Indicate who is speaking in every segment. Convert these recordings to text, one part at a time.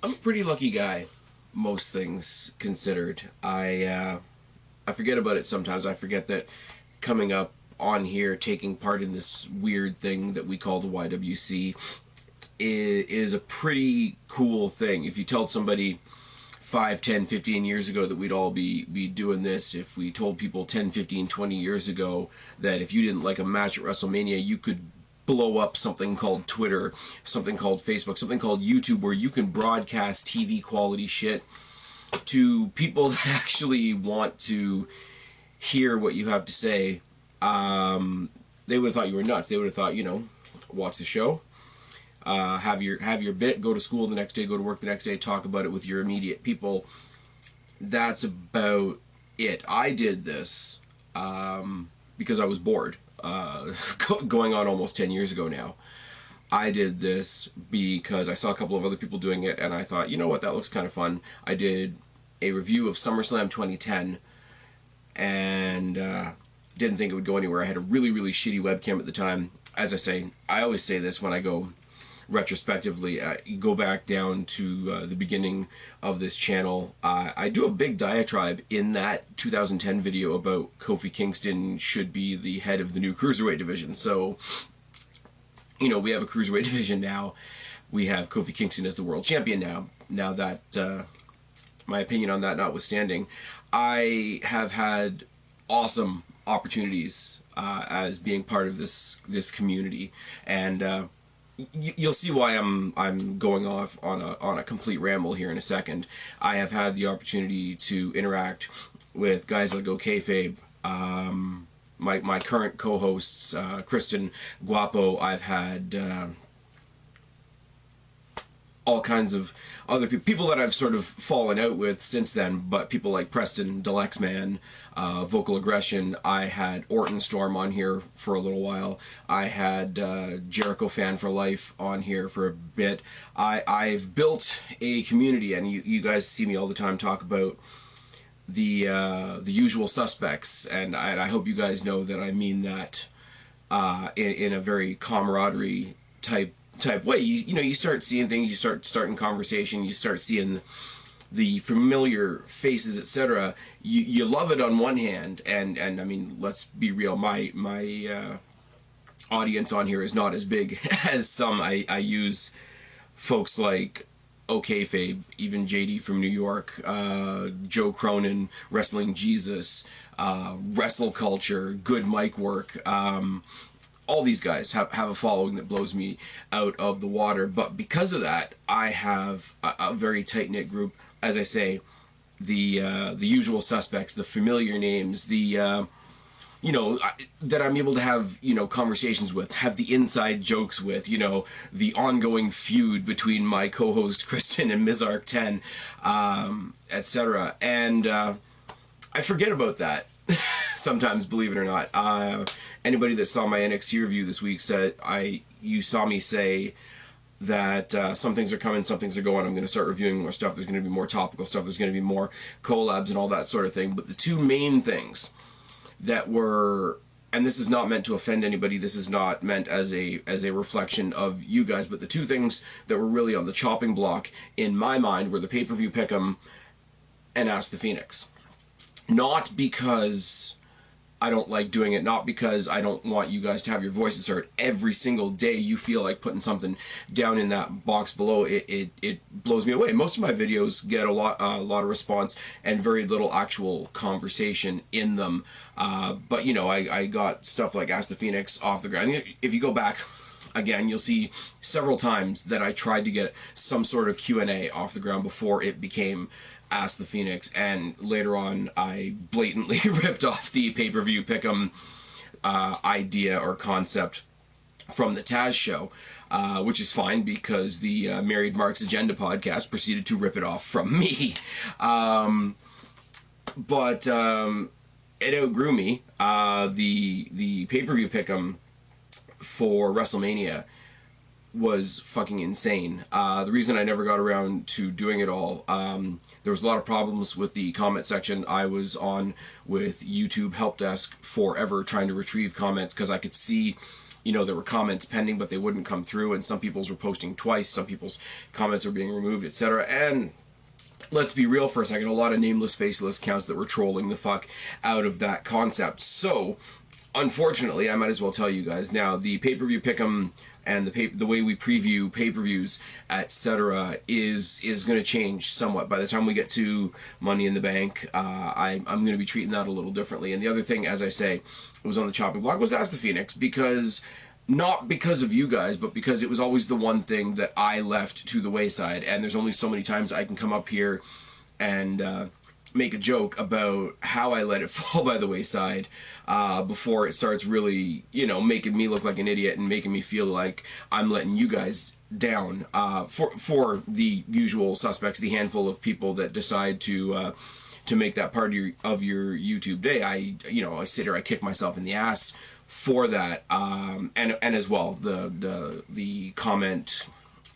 Speaker 1: I'm a pretty lucky guy, most things considered. I forget about it sometimes. I forget that coming up on here, taking part in this weird thing that we call the YWC is a pretty cool thing. If you told somebody 5, 10, 15 years ago that we'd all be doing this, if we told people 10, 15, 20 years ago that if you didn't like a match at WrestleMania, you could blow up something called Twitter, something called Facebook, something called YouTube, where you can broadcast TV quality shit to people that actually want to hear what you have to say, they would have thought you were nuts. They would have thought, watch the show, have your bit, go to school the next day, go to work the next day, talk about it with your immediate people. That's about it. I did this because I was bored. Going on almost 10 years ago now. I did this because I saw a couple of other people doing it, and I thought, you know what, that looks kind of fun. I did a review of SummerSlam 2010, and didn't think it would go anywhere. I had a really, really shitty webcam at the time. As I say, I always say this when I go retrospectively, go back down to the beginning of this channel. I do a big diatribe in that 2010 video about Kofi Kingston should be the head of the new Cruiserweight division. So, we have a Cruiserweight division now. We have Kofi Kingston as the world champion now. Now that, my opinion on that notwithstanding, I have had awesome opportunities as being part of this community, and you'll see why I'm going off on a complete ramble here in a second. I have had the opportunity to interact with guys like Kayfabe, my current co-hosts, Kristen, Guapo. I've had all kinds of other people that I've sort of fallen out with since then, but people like Preston, Delexman, Vocal Aggression. I had Orton Storm on here for a little while. I had Jericho Fan for Life on here for a bit. I've built a community, and you guys see me all the time talk about the usual suspects, and I hope you guys know that I mean that in a very camaraderie type way. You start seeing things, you start starting conversation, you start seeing the familiar faces, etc. You love it on one hand, and I mean, let's be real, my audience on here is not as big as some. I use folks like Kayfabe, even JD from New York, Joe Cronin, Wrestling Jesus, Wrestle Culture, Good Mic Work. All these guys have a following that blows me out of the water, but because of that, I have a very tight-knit group. As I say, the usual suspects, the familiar names, that I'm able to have, conversations with, have the inside jokes with, the ongoing feud between my co-host Kristen and Mizark 10, etc. And I forget about that sometimes, believe it or not. Anybody that saw my NXT review this week said you saw me say that some things are coming, some things are going. I'm going to start reviewing more stuff. There's going to be more topical stuff. There's going to be more collabs and all that sort of thing. But the two main things that were, and this is not meant to offend anybody, this is not meant as a reflection of you guys, but the two things that were really on the chopping block in my mind were the pay-per-view Pick 'em and Ask the Phoenix. Not because I don't like doing it, not because I don't want you guys to have your voices heard. Every single day you feel like putting something down in that box below, it blows me away. Most of my videos get a lot of response and very little actual conversation in them. But I got stuff like Ask the Phoenix off the ground. If you go back again, you'll see several times that I tried to get some sort of Q&A off the ground before it became Ask the Phoenix, and later on I blatantly ripped off the pay-per-view Pick 'em idea or concept from the Taz show, which is fine because the Married Mark's Agenda podcast proceeded to rip it off from me. But it outgrew me. The pay-per-view Pick 'em for WrestleMania was fucking insane. The reason I never got around to doing it all, there was a lot of problems with the comment section. I was on with YouTube help desk forever trying to retrieve comments because I could see you know, there were comments pending, but they wouldn't come through, and some people's were posting twice, some people's comments are being removed, etc. And let's be real for a second, a lot of nameless, faceless accounts that were trolling the fuck out of that concept. So, unfortunately, I might as well tell you guys now, the pay-per-view pick 'em and the way we preview pay-per-views, etc., is going to change somewhat. By the time we get to Money in the Bank, I'm going to be treating that a little differently. And the other thing, as I say, it was on the chopping block, was Ask the Phoenix, because not because of you guys, but because it was always the one thing that I left to the wayside. And there's only so many times I can come up here and make a joke about how I let it fall by the wayside before it starts really, you know, making me look like an idiot and making me feel like I'm letting you guys down. For the usual suspects, the handful of people that decide to make that part of your YouTube day, I sit here, I kick myself in the ass for that, and as well the comment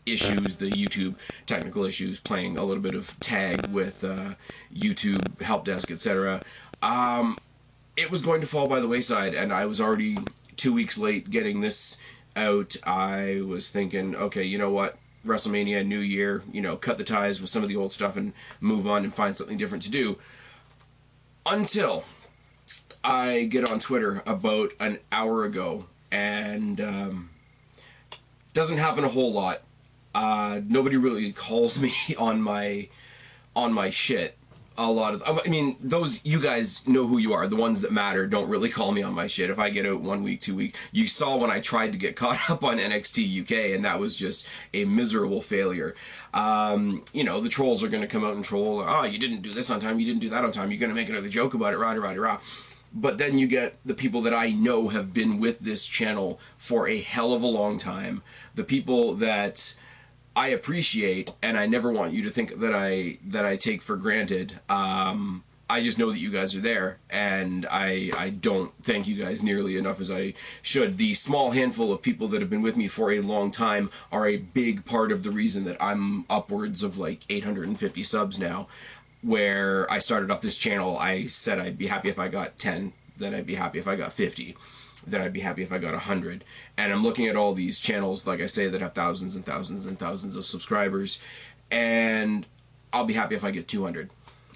Speaker 1: issues, the YouTube technical issues, playing a little bit of tag with YouTube help desk, etc. It was going to fall by the wayside, and I was already 2 weeks late getting this out. I was thinking, okay, you know what, WrestleMania, New Year, you know, cut the ties with some of the old stuff and move on and find something different to do. Until I get on Twitter about an hour ago, and doesn't happen a whole lot. Nobody really calls me on my shit. A lot of, I mean, those, you guys know who you are. The ones that matter don't really call me on my shit. If I get out 1 week, 2 weeks, you saw when I tried to get caught up on NXT UK, and that was just a miserable failure. You know, the trolls are going to come out and troll. Oh, you didn't do this on time. You didn't do that on time. You're going to make another joke about it. Rah, rah, rah. But then you get the people that I know have been with this channel for a hell of a long time. The people that I appreciate, and I never want you to think that I take for granted. I just know that you guys are there, and I don't thank you guys nearly enough as I should. The small handful of people that have been with me for a long time are a big part of the reason that I'm upwards of like 850 subs now. Where I started off this channel, I said I'd be happy if I got 10, then I'd be happy if I got 50. Then I'd be happy if I got 100. And I'm looking at all these channels, like I say, that have thousands and thousands and thousands of subscribers, and I'll be happy if I get 200.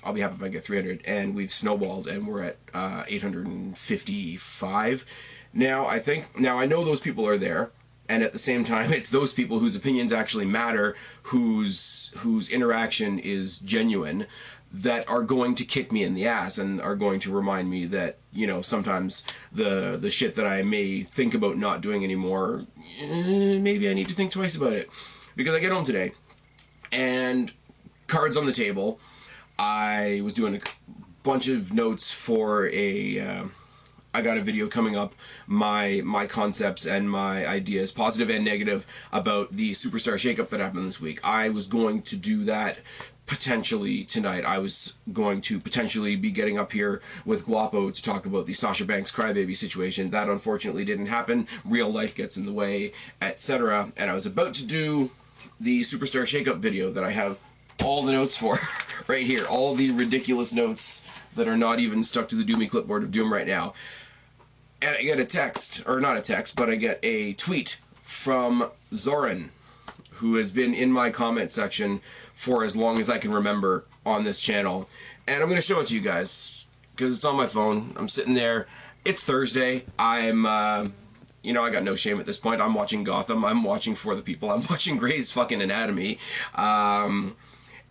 Speaker 1: I'll be happy if I get 300. And we've snowballed, and we're at 855 now, I think. Now, I know those people are there, and at the same time, it's those people whose opinions actually matter, whose interaction is genuine, that are going to kick me in the ass and are going to remind me that, you know, sometimes the shit that I may think about not doing anymore, maybe I need to think twice about it. Because I get home today, and cards on the table. I was doing a bunch of notes for I got a video coming up, my concepts and my ideas, positive and negative, about the Superstar shakeup that happened this week. I was going to do that potentially tonight. I was going to potentially be getting up here with Guapo to talk about the Sasha Banks crybaby situation. That unfortunately didn't happen. Real life gets in the way, etc. And I was about to do the Superstar shakeup video that I have all the notes for right here. All the ridiculous notes that are not even stuck to the Doomy clipboard of Doom right now. And I get a text, or not a text, but I get a tweet from Zoran, who has been in my comment section for as long as I can remember on this channel. And I'm going to show it to you guys, because it's on my phone. I'm sitting there. It's Thursday. I'm, you know, I got no shame at this point. I'm watching Gotham. I'm watching For the People. I'm watching Grey's fucking Anatomy.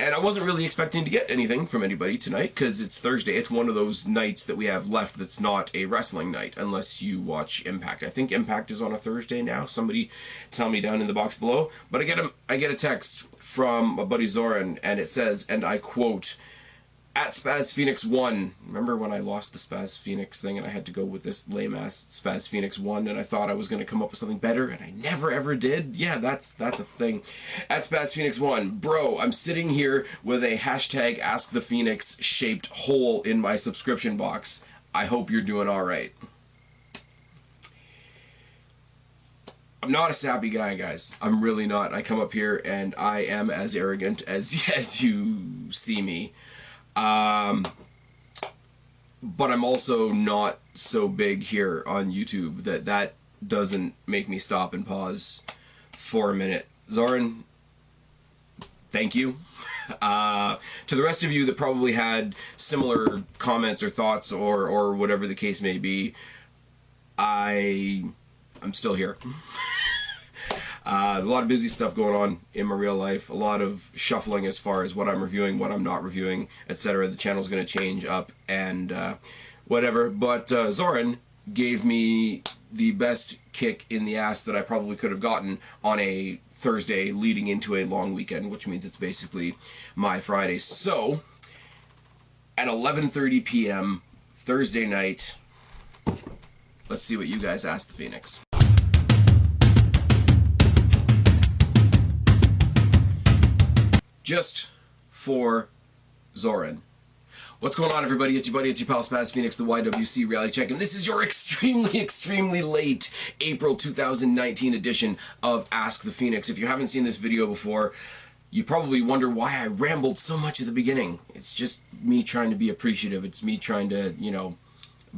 Speaker 1: And I wasn't really expecting to get anything from anybody tonight, because it's Thursday. It's one of those nights that we have left that's not a wrestling night, unless you watch Impact. I think Impact is on a Thursday now. Somebody tell me down in the box below. But I get a text from my buddy Zoran, and it says, and I quote, "At Spaz Phoenix 1. Remember when I lost the Spaz Phoenix thing and I had to go with this lame-ass Spaz Phoenix 1 and I thought I was going to come up with something better and I never ever did? Yeah, that's a thing. At Spaz Phoenix 1. Bro, I'm sitting here with a hashtag Ask the Phoenix shaped hole in my subscription box. I hope you're doing alright." I'm not a sappy guy, guys. I'm really not. I come up here and I am as arrogant as you see me. But I'm also not so big here on YouTube that doesn't make me stop and pause for a minute. Zoran, thank you. To the rest of you that probably had similar comments or thoughts or whatever the case may be, I'm still here. A lot of busy stuff going on in my real life, a lot of shuffling as far as what I'm reviewing, what I'm not reviewing, etc. The channel's going to change up and whatever, but Zoran gave me the best kick in the ass that I probably could have gotten on a Thursday leading into a long weekend, which means it's basically my Friday. So, at 11:30 p.m. Thursday night, let's see what you guys asked the Phoenix. Just for Zoran. What's going on, everybody? It's your buddy, it's your pal Spaz Phoenix, the YWC Reality Check, and this is your extremely late April 2019 edition of Ask the Phoenix. If you haven't seen this video before, you probably wonder why I rambled so much at the beginning. It's just me trying to be appreciative. It's me trying to, you know,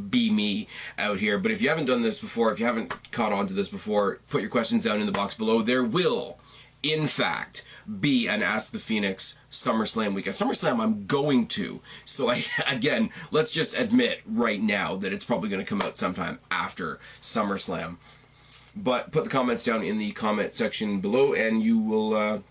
Speaker 1: be me out here. But if you haven't done this before, if you haven't caught on to this before, put your questions down in the box below. There will, in fact, be an Ask the Phoenix SummerSlam weekend. SummerSlam I'm going to, so again, let's just admit right now that it's probably going to come out sometime after SummerSlam. But put the comments down in the comment section below, and you will,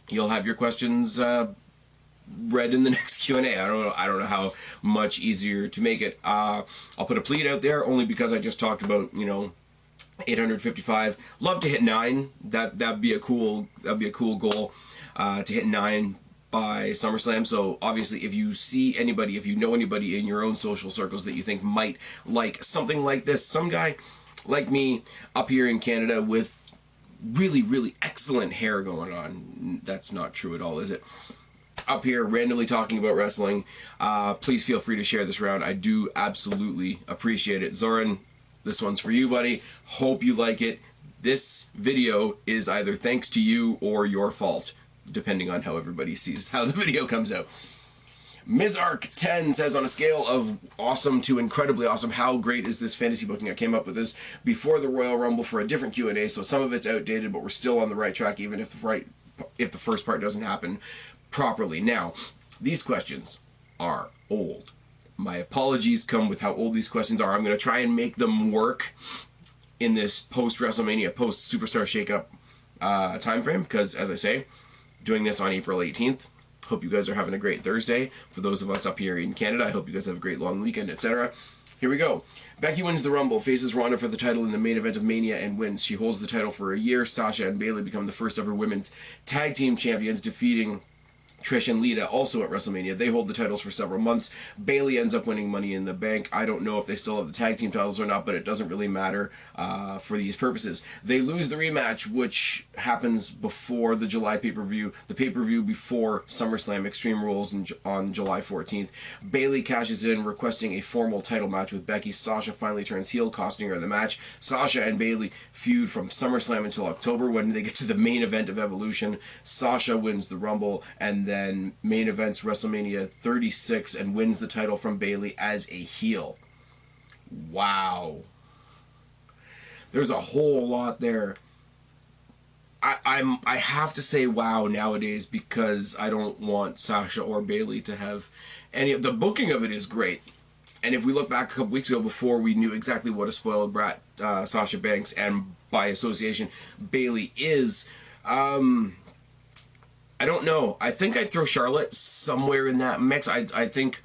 Speaker 1: you'll have your questions read in the next Q&A. I don't know how much easier to make it. I'll put a plead out there only because I just talked about, you know, 855. Love to hit 9. That'd be a cool goal to hit 9 by SummerSlam. So obviously, if you see anybody, if you know anybody in your own social circles that you think might like something like this, some guy like me up here in Canada with really excellent hair going on. That's not true at all, is it? Up here randomly talking about wrestling. Please feel free to share this around. I do absolutely appreciate it. Zoran, this one's for you, buddy. Hope you like it. This video is either thanks to you or your fault, depending on how everybody sees how the video comes out. Mizark10 says, on a scale of awesome to incredibly awesome, how great is this fantasy booking? I came up with this before the Royal Rumble for a different Q&A, so some of it's outdated, but we're still on the right track, even if the first part doesn't happen properly. Now, these questions are old. My apologies come with how old these questions are. I'm going to try and make them work in this post-WrestleMania, post-Superstar Shakeup time frame, because, as I say, doing this on April 18th. Hope you guys are having a great Thursday. For those of us up here in Canada, I hope you guys have a great long weekend, etc. Here we go. Becky wins the Rumble, faces Ronda for the title in the main event of Mania and wins. She holds the title for a year. Sasha and Bayley become the first ever women's tag team champions, defeating Trish and Lita also at WrestleMania. They hold the titles for several months. Bayley ends up winning Money in the Bank. I don't know if they still have the tag team titles or not, but it doesn't really matter for these purposes. They lose the rematch, which happens before the July pay-per-view, the pay-per-view before SummerSlam Extreme Rules on July 14th. Bayley cashes in, requesting a formal title match with Becky. Sasha finally turns heel, costing her the match. Sasha and Bayley feud from SummerSlam until October, when they get to the main event of Evolution. Sasha wins the Rumble, and then main events WrestleMania 36 and wins the title from Bayley as a heel. Wow. There's a whole lot there. I have to say wow nowadays, because I don't want Sasha or Bayley to have any. The booking of it is great. And if we look back a couple weeks ago, before we knew exactly what a spoiled brat Sasha Banks and by association Bayley is, I don't know. I think I'd throw Charlotte somewhere in that mix. I think,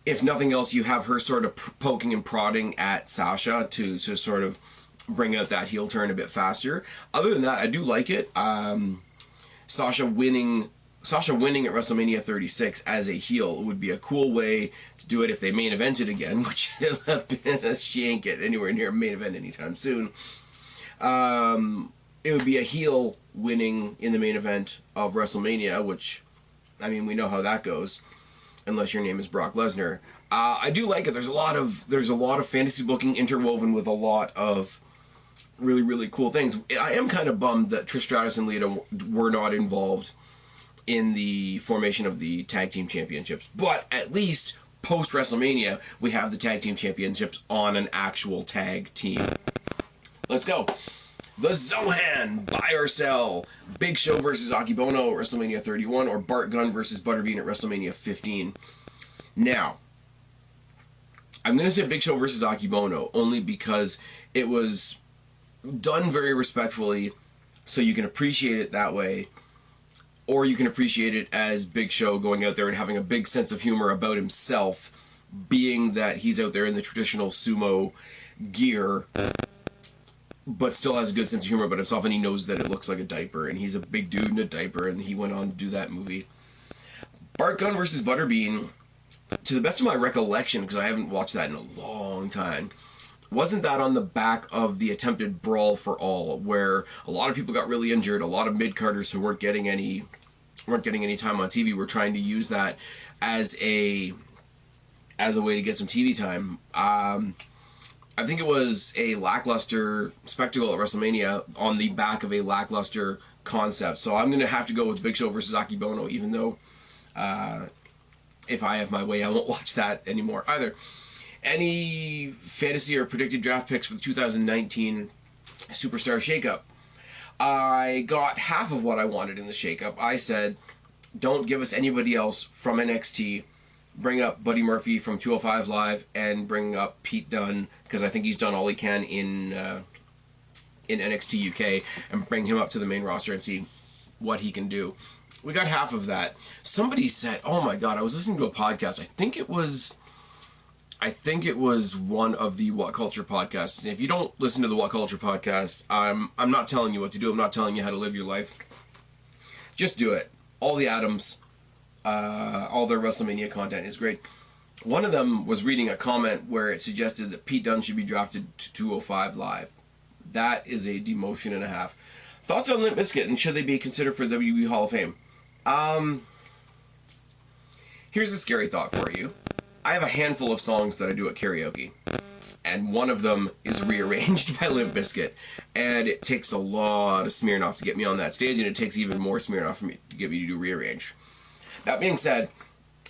Speaker 1: if nothing else, you have her sort of poking and prodding at Sasha to sort of bring out that heel turn a bit faster. Other than that, I do like it. Sasha winning at WrestleMania 36 as a heel would be a cool way to do it if they main evented again, which she ain't getting anywhere near a main event anytime soon. It would be a heel winning in the main event of WrestleMania, which, I mean, we know how that goes, unless your name is Brock Lesnar. I do like it. There's a lot of fantasy booking interwoven with a lot of really cool things. I am kind of bummed that Trish Stratus and Lita were not involved in the formation of the tag team championships, but at least post WrestleMania we have the tag team championships on an actual tag team. Let's go. The Zohan, buy or sell. Big Show versus Akibono at WrestleMania 31, or Bart Gunn versus Butterbean at WrestleMania 15. Now, I'm going to say Big Show versus Akibono only because it was done very respectfully, so you can appreciate it that way, or you can appreciate it as Big Show going out there and having a big sense of humor about himself, being that he's out there in the traditional sumo gear, but still has a good sense of humor about himself, and he knows that it looks like a diaper, and he's a big dude in a diaper, and he went on to do that movie. Bart Gunn versus Butterbean, to the best of my recollection, because I haven't watched that in a long time, wasn't that on the back of the attempted Brawl for All, where a lot of people got really injured, a lot of mid-carders who weren't getting any time on TV were trying to use that as a way to get some TV time. I think it was a lackluster spectacle at WrestleMania on the back of a lackluster concept. So I'm going to have to go with Big Show versus Akibono, even though if I have my way, I won't watch that anymore either. Any fantasy or predicted draft picks for the 2019 Superstar Shakeup? I got half of what I wanted in the shakeup. I said, don't give us anybody else from NXT. Bring up Buddy Murphy from 205 Live, and bring up Pete Dunne, because I think he's done all he can in NXT UK, and bring him up to the main roster and see what he can do. We got half of that. Somebody said, oh my god, I was listening to a podcast. I think it was one of the What Culture podcasts. And if you don't listen to the What Culture podcast, I'm not telling you what to do. I'm not telling you how to live your life. Just do it. All the Adams, all their WrestleMania content is great. One of them was reading a comment where it suggested that Pete Dunne should be drafted to 205 Live. That is a demotion and a half. Thoughts on Limp Bizkit, and should they be considered for WWE Hall of Fame? Here's a scary thought for you. I have a handful of songs that I do at karaoke, and one of them is Rearranged by Limp Bizkit, and it takes a lot of Smirnoff to get me on that stage, and it takes even more Smirnoff for me to get me to do Rearranged. That being said,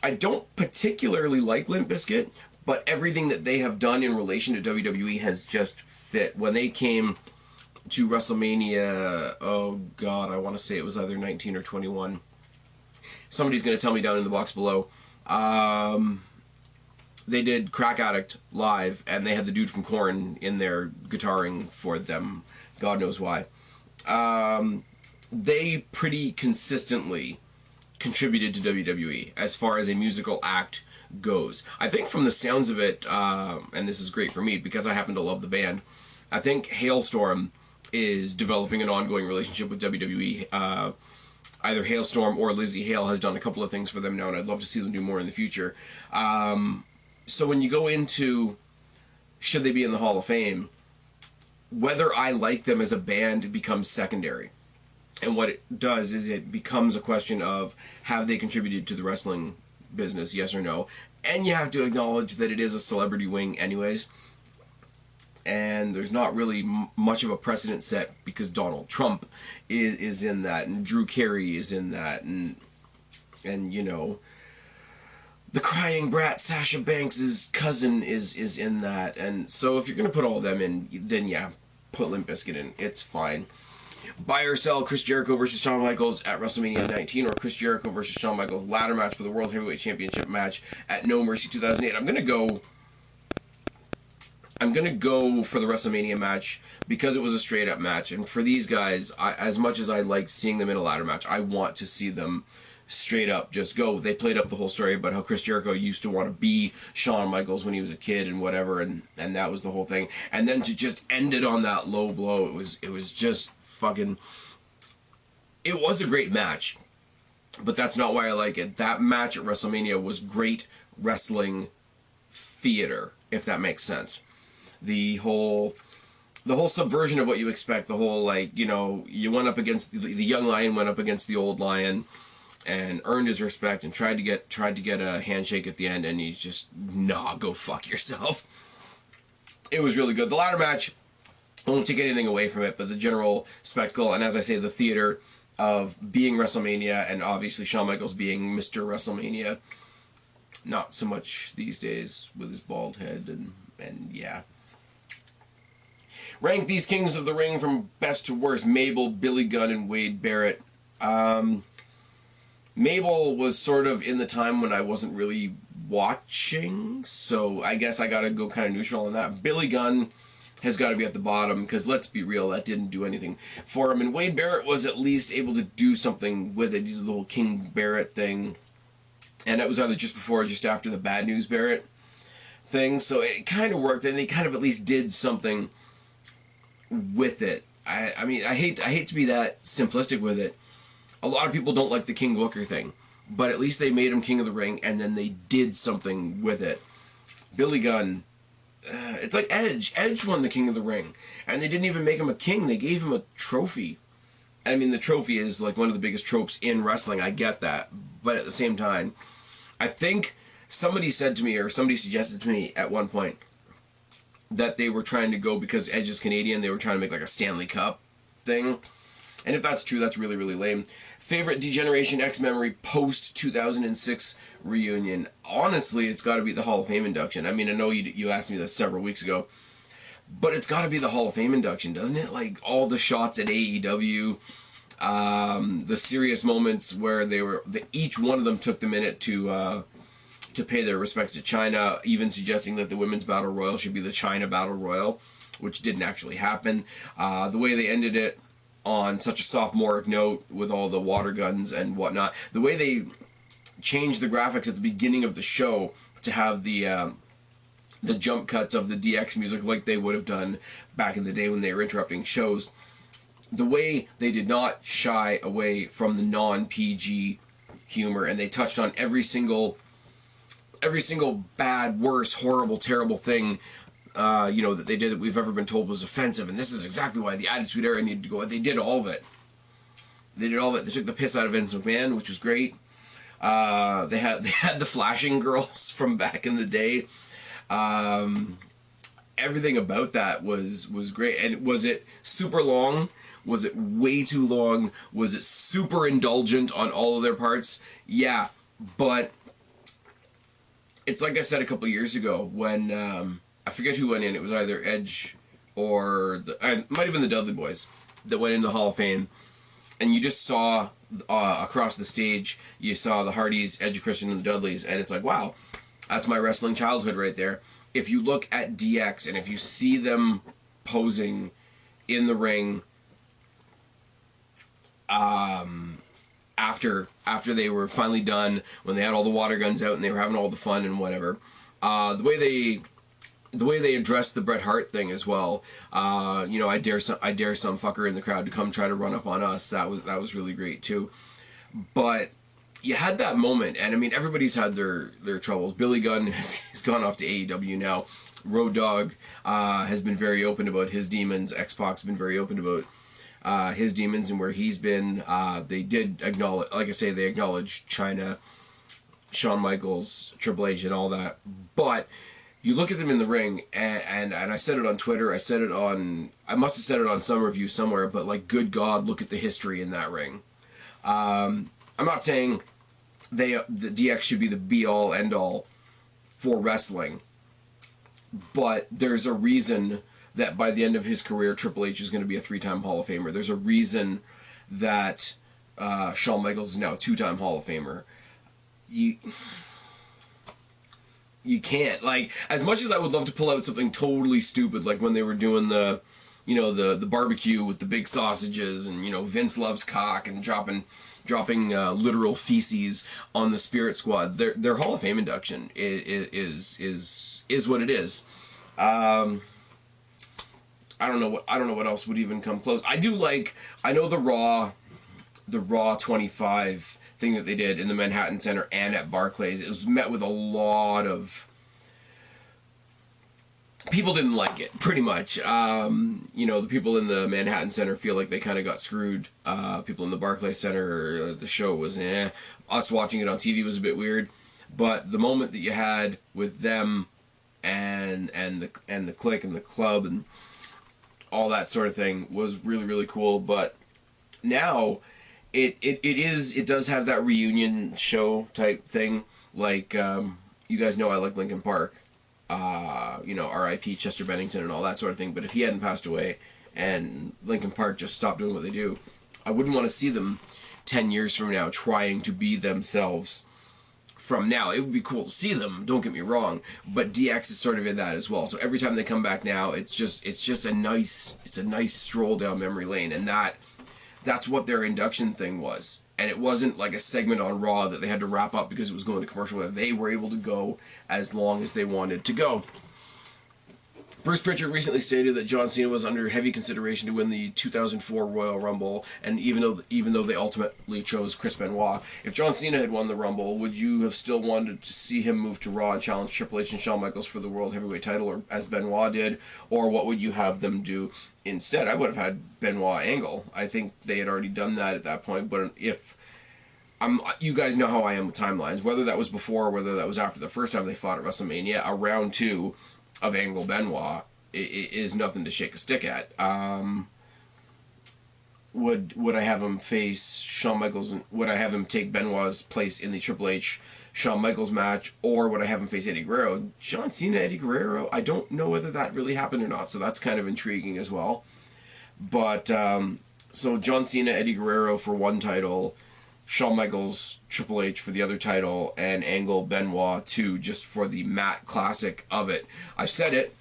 Speaker 1: I don't particularly like Limp Bizkit, but everything that they have done in relation to WWE has just fit. When they came to WrestleMania, oh god, I want to say it was either 19 or 21. Somebody's going to tell me down in the box below. They did Crack Addict live, and they had the dude from Korn in there guitaring for them. God knows why. They pretty consistently contributed to WWE as far as a musical act goes. I think from the sounds of it, and this is great for me because I happen to love the band, I think Hailstorm is developing an ongoing relationship with WWE. Either Hailstorm or Lizzie Hale has done a couple of things for them now, and I'd love to see them do more in the future. So when you go into should they be in the Hall of Fame, whether I like them as a band becomes secondary. And what it does is it becomes a question of have they contributed to the wrestling business, yes or no. And you have to acknowledge that it is a celebrity wing anyways. And there's not really much of a precedent set because Donald Trump is in that, and Drew Carey is in that, and you know, the crying brat Sasha Banks' cousin is in that. And so if you're going to put all of them in, then yeah, put Limp Bizkit in. It's fine. Buy or sell Chris Jericho versus Shawn Michaels at WrestleMania 19, or Chris Jericho versus Shawn Michaels ladder match for the World Heavyweight Championship match at No Mercy 2008. I'm gonna go for the WrestleMania match because it was a straight up match, and for these guys, as much as I like seeing them in a ladder match, I want to see them straight up just go. They played up the whole story about how Chris Jericho used to want to be Shawn Michaels when he was a kid and whatever, and that was the whole thing. And then to just end it on that low blow, it was just fucking... It was a great match, but that's not why I like it. That match at WrestleMania was great wrestling theater, if that makes sense. The whole subversion of what you expect, the whole, like, you know, you went up against the young lion went up against the old lion and earned his respect and tried to get a handshake at the end, and he's just, nah, go fuck yourself. It was really good. The ladder match, I won't take anything away from it, but the general spectacle, and as I say, the theater of being WrestleMania, and obviously Shawn Michaels being Mr. WrestleMania, not so much these days with his bald head, and yeah. Rank these kings of the ring from best to worst. Mabel, Billy Gunn, and Wade Barrett. Mabel was sort of in the time when I wasn't really watching, so I guess I gotta go kind of neutral on that. Billy Gunn has got to be at the bottom, because let's be real, that didn't do anything for him. And Wade Barrett was at least able to do something with it. He did the whole King Barrett thing, and that was either just before or just after the Bad News Barrett thing, so it kind of worked, and they kind of at least did something with it. I mean, I hate to be that simplistic with it. A lot of people don't like the King Booker thing, but at least they made him King of the Ring, and then they did something with it. Billy Gunn, it's like Edge. Edge won the King of the Ring, and they didn't even make him a king. They gave him a trophy. I mean, the trophy is like one of the biggest tropes in wrestling. I get that, but at the same time, I think somebody said to me, or somebody suggested to me at one point, that they were trying to go, because Edge is Canadian, they were trying to make like a Stanley Cup thing. And if that's true, that's really, really lame. Favorite Degeneration X memory post 2006 reunion. Honestly, it's got to be the Hall of Fame induction. I mean, I know you asked me this several weeks ago, but it's got to be the Hall of Fame induction, doesn't it? Like all the shots at AEW, the serious moments where each one of them took the minute to pay their respects to China, even suggesting that the Women's Battle Royal should be the China Battle Royal, which didn't actually happen. The way they ended it on such a sophomoric note with all the water guns and whatnot. The way they changed the graphics at the beginning of the show to have the jump cuts of the DX music like they would have done back in the day when they were interrupting shows. The way they did not shy away from the non-PG humor, and they touched on every single bad, worse, horrible, terrible thing that they did that we've ever been told was offensive, and this is exactly why the Attitude Era needed to go. They did all of it. They took the piss out of Vince McMahon, which was great. They had the flashing girls from back in the day. Everything about that was great. And was it super long? Was it way too long? Was it super indulgent on all of their parts? Yeah, but it's like I said a couple years ago when I forget who went in. It was either Edge or it might have been the Dudley Boys that went into the Hall of Fame, and you just saw across the stage, you saw the Hardys, Edge, Kristen, and the Dudleys, and it's like, wow, that's my wrestling childhood right there. If you look at DX and if you see them posing in the ring after they were finally done, when they had all the water guns out and they were having all the fun and whatever, the way they addressed the Bret Hart thing as well, I dare some fucker in the crowd to come try to run up on us. That was really great too. But you had that moment, and I mean, everybody's had their troubles. Billy Gunn has gone off to AEW now. Road Dogg has been very open about his demons. X-Pac's been very open about his demons and where he's been. They did acknowledge, like I say, they acknowledged China, Shawn Michaels, Triple H, and all that. But you look at them in the ring, and I said it on Twitter, I must have said it on some review somewhere, but like, good God, look at the history in that ring. I'm not saying the DX should be the be-all, end-all for wrestling, but there's a reason that by the end of his career, Triple H is going to be a 3-time Hall of Famer. There's a reason that Shawn Michaels is now a 2-time Hall of Famer. You can't, like, as much as I would love to pull out something totally stupid, like when they were doing the barbecue with the big sausages, and Vince loves cock, and dropping literal feces on the Spirit Squad. Their Hall of Fame induction is what it is. I don't know what else would even come close. I know the Raw 25 thing that they did in the Manhattan Center and at Barclays. It was met with a lot of people didn't like it, pretty much. The people in the Manhattan Center feel like they kind of got screwed. People in the Barclays Center, the show was us watching it on TV was a bit weird. But the moment that you had with them and the Clique and the club and all that sort of thing was really, really cool. But now it does have that reunion show type thing. Like, you guys know I like Linkin Park. you know, R.I.P. Chester Bennington and all that sort of thing. But if he hadn't passed away and Linkin Park just stopped doing what they do, I wouldn't want to see them 10 years from now trying to be themselves from now. It would be cool to see them, don't get me wrong, but DX is sort of in that as well. So every time they come back now, it's just a nice stroll down memory lane, and that's what their induction thing was. And it wasn't like a segment on Raw that they had to wrap up because it was going to commercial. They were able to go as long as they wanted to go. Bruce Pritchard recently stated that John Cena was under heavy consideration to win the 2004 Royal Rumble, and even though they ultimately chose Chris Benoit, if John Cena had won the Rumble, would you have still wanted to see him move to Raw and challenge Triple H and Shawn Michaels for the World Heavyweight title, or as Benoit did, or what would you have them do instead? I would have had Benoit Angle. I think they had already done that at that point, but you guys know how I am with timelines, whether that was before or whether that was after the first time they fought at WrestleMania, a round 2 of Angle Benoit is nothing to shake a stick at. Would I have him face Shawn Michaels? Would I have him take Benoit's place in the Triple H Shawn Michaels match, or would I have him face Eddie Guerrero? John Cena, Eddie Guerrero? I don't know whether that really happened or not, so that's kind of intriguing as well. But so John Cena, Eddie Guerrero for one title, Shawn Michaels, Triple H for the other title, and Angle Benoit 2 just for the Matt Classic of it. I've said it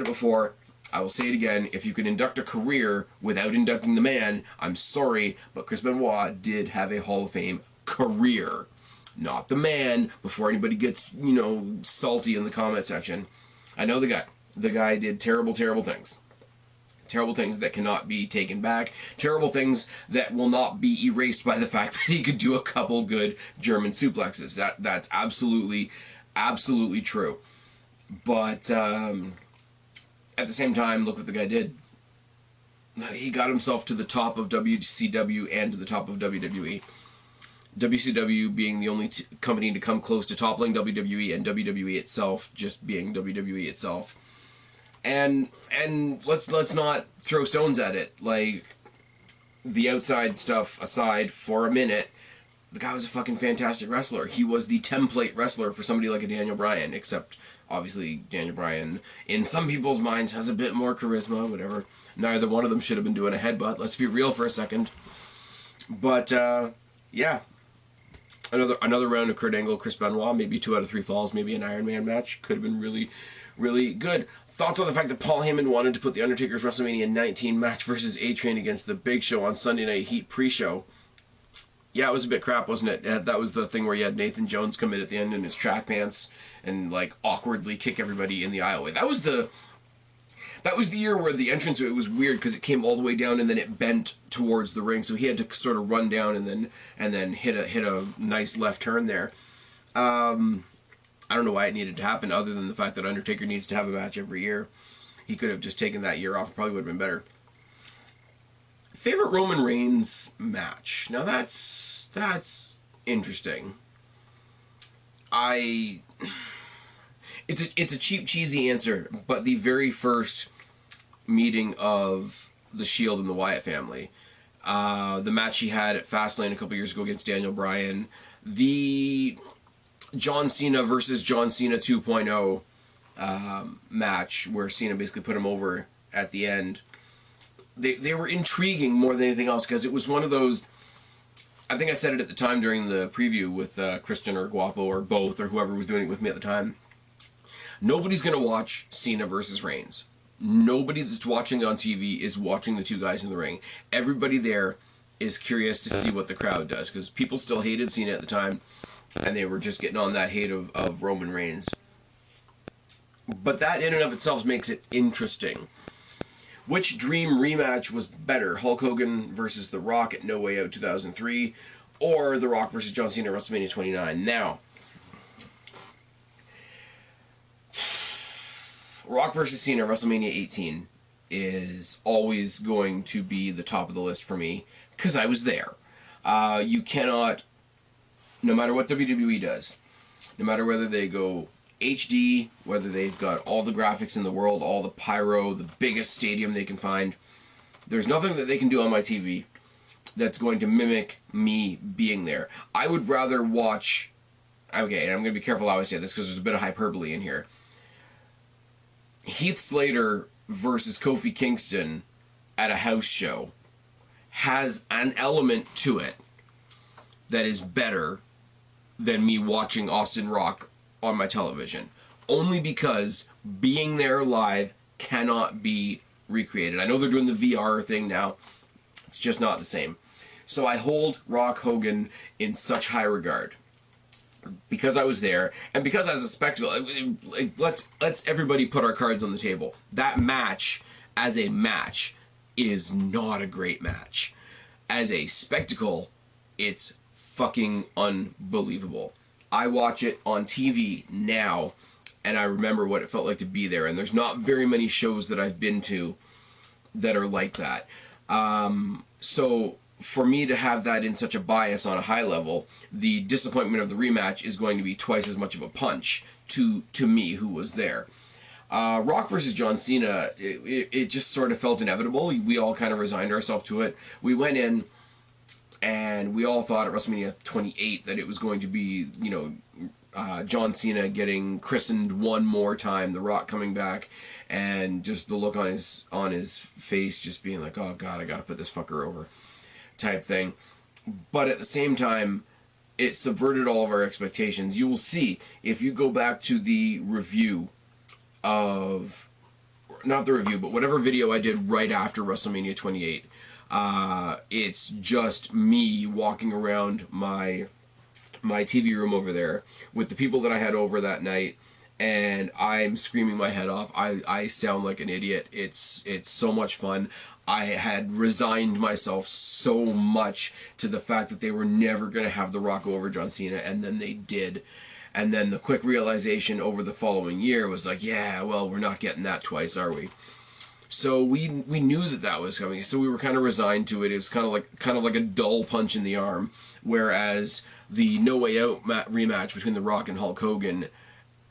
Speaker 1: before, I will say it again, if you can induct a career without inducting the man, I'm sorry, but Chris Benoit did have a Hall of Fame career. Not the man, before anybody gets, you know, salty in the comment section. I know the guy. The guy did terrible, terrible things. Terrible things that cannot be taken back. Terrible things that will not be erased by the fact that he could do a couple good German suplexes. That's absolutely, absolutely true. But at the same time, look what the guy did. He got himself to the top of WCW and to the top of WWE. WCW being the only company to come close to toppling WWE, and WWE itself just being WWE itself. And let's not throw stones at it. Like, the outside stuff aside for a minute, the guy was a fucking fantastic wrestler. He was the template wrestler for somebody like a Daniel Bryan, except obviously Daniel Bryan, in some people's minds, has a bit more charisma, whatever. Neither one of them should have been doing a headbutt. Let's be real for a second. But, yeah. Another round of Kurt Angle, Chris Benoit, maybe 2 out of 3 falls, maybe an Iron Man match. Could have been really, really good. Thoughts on the fact that Paul Heyman wanted to put The Undertaker's WrestleMania 19 match versus A-Train against The Big Show on Sunday Night Heat pre-show? Yeah, it was a bit crap, wasn't it? That was the thing where you had Nathan Jones come in at the end in his track pants and, like, awkwardly kick everybody in the aisleway. That was the year where the entrance, it was weird because it came all the way down and then it bent towards the ring, so he had to sort of run down and then hit a nice left turn there. I don't know why it needed to happen, other than the fact that Undertaker needs to have a match every year. He could have just taken that year off. It probably would have been better. Favorite Roman Reigns match? Now that's interesting. It's a cheap, cheesy answer, but the very first meeting of the Shield and the Wyatt family, the match he had at Fastlane a couple years ago against Daniel Bryan, the John Cena versus John Cena 2.0 match where Cena basically put him over at the end. They were intriguing more than anything else because it was one of those, I think I said it at the time during the preview with Kristen or Guapo or both or whoever was doing it with me at the time. Nobody's going to watch Cena versus Reigns. Nobody that's watching on TV is watching the two guys in the ring. Everybody there is curious to see what the crowd does because people still hated Cena at the time and they were just getting on that hate of Roman Reigns. But that in and of itself makes it interesting. Which dream rematch was better, Hulk Hogan versus The Rock at No Way Out 2003, or The Rock versus John Cena at WrestleMania 29? Now, Rock versus Cena at WrestleMania 18 is always going to be the top of the list for me, because I was there. You cannot, no matter what WWE does, no matter whether they go HD, whether they've got all the graphics in the world, all the pyro, the biggest stadium they can find, there's nothing that they can do on my TV that's going to mimic me being there. I would rather watch, okay, and I'm going to be careful how I say this because there's a bit of hyperbole in here. Heath Slater versus Kofi Kingston at a house show has an element to it that is better than me watching Austin Rock on my television. Only because being there live cannot be recreated. I know they're doing the VR thing now. It's just not the same. So I hold Rock Hogan in such high regard. Because I was there, and because as a spectacle, let's everybody put our cards on the table. That match, as a match, is not a great match. As a spectacle, it's fucking unbelievable. I watch it on TV now, and I remember what it felt like to be there, and there's not very many shows that I've been to that are like that. So for me to have that in such a bias on a high level, the disappointment of the rematch is going to be twice as much of a punch to me, who was there. Rock versus John Cena, it just sort of felt inevitable. We all kind of resigned ourselves to it. We went in, and we all thought at WrestleMania 28 that it was going to be, you know, John Cena getting christened one more time, The Rock coming back, and just the look on his face just being like, oh God, I gotta put this fucker over, type thing. But at the same time, it subverted all of our expectations. You will see, if you go back to the review of, not the review, but whatever video I did right after WrestleMania 28, it's just me walking around my TV room over there with the people that I had over that night, and I'm screaming my head off. I sound like an idiot. It's so much fun. I had resigned myself so much to the fact that they were never going to have The Rock over John Cena, and then they did. And then the quick realization over the following year was like, yeah, well, we're not getting that twice, are we? So we knew that was coming. So we were kind of resigned to it. It was kind of like a dull punch in the arm. Whereas the No Way Out rematch between The Rock and Hulk Hogan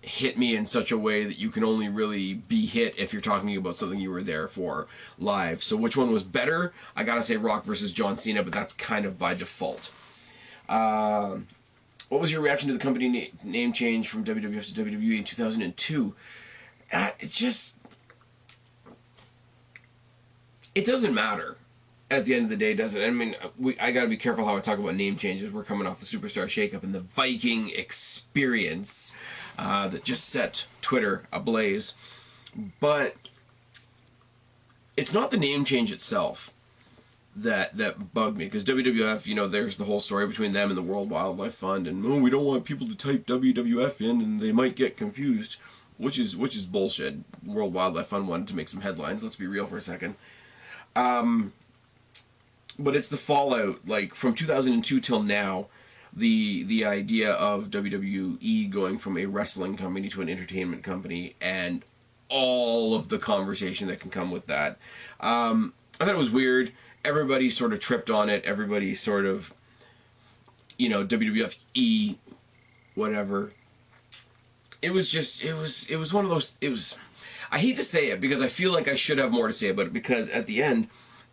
Speaker 1: hit me in such a way that you can only really be hit if you're talking about something you were there for live. So which one was better? I gotta say Rock versus John Cena, but that's kind of by default. What was your reaction to the company name change from WWF to WWE in 2002? It doesn't matter at the end of the day, does it? I mean, I gotta be careful how I talk about name changes. We're coming off the Superstar shakeup and the Viking experience that just set Twitter ablaze. But it's not the name change itself that bugged me, because WWF, you know, there's the whole story between them and the World Wildlife Fund, and we don't want people to type WWF in and they might get confused, which is bullshit. World Wildlife Fund wanted to make some headlines. Let's be real for a second. But it's the fallout, like, from 2002 till now, the idea of WWE going from a wrestling company to an entertainment company, and all of the conversation that can come with that. I thought it was weird. Everybody sort of tripped on it. Everybody sort of, you know, WWF E, whatever. It was one of those, I hate to say it because I feel like I should have more to say about it, because at the end,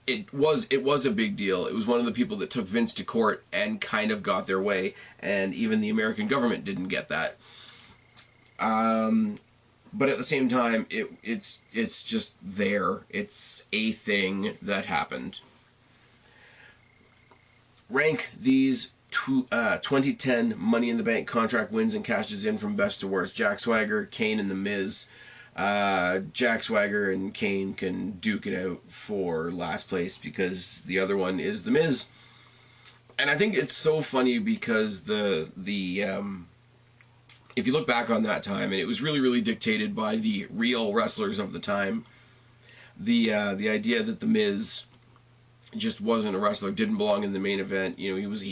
Speaker 1: it was a big deal. It was one of the people that took Vince to court and kind of got their way, and even the American government didn't get that. But at the same time, it's just there. It's a thing that happened. Rank these 2010 Money in the Bank contract wins and cashes in from best to worst. Jack Swagger, Kane, and The Miz. Jack Swagger and Kane can duke it out for last place because the other one is The Miz. And I think it's so funny because if you look back on that time, and it was really, really dictated by the real wrestlers of the time, the idea that The Miz just wasn't a wrestler, didn't belong in the main event. You know, he was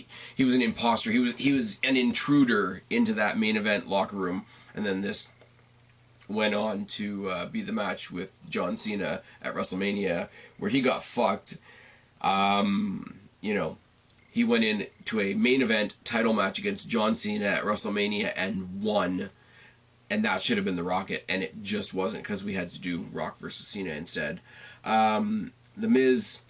Speaker 1: an imposter. He was an intruder into that main event locker room, and then this went on to be the match with John Cena at WrestleMania, where he got fucked. You know, he went in to a main event title match against John Cena at WrestleMania and won, and that should have been the Rocket, and it just wasn't, because we had to do Rock versus Cena instead. The Miz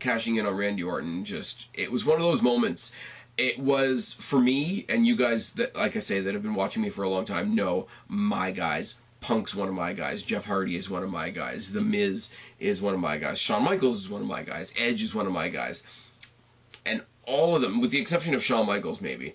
Speaker 1: cashing in on Randy Orton, it was one of those moments. It was, for me, and you guys that, like I say, that have been watching me for a long time know, my guys, Punk's one of my guys. Jeff Hardy is one of my guys. The Miz is one of my guys. Shawn Michaels is one of my guys. Edge is one of my guys. And all of them, with the exception of Shawn Michaels maybe,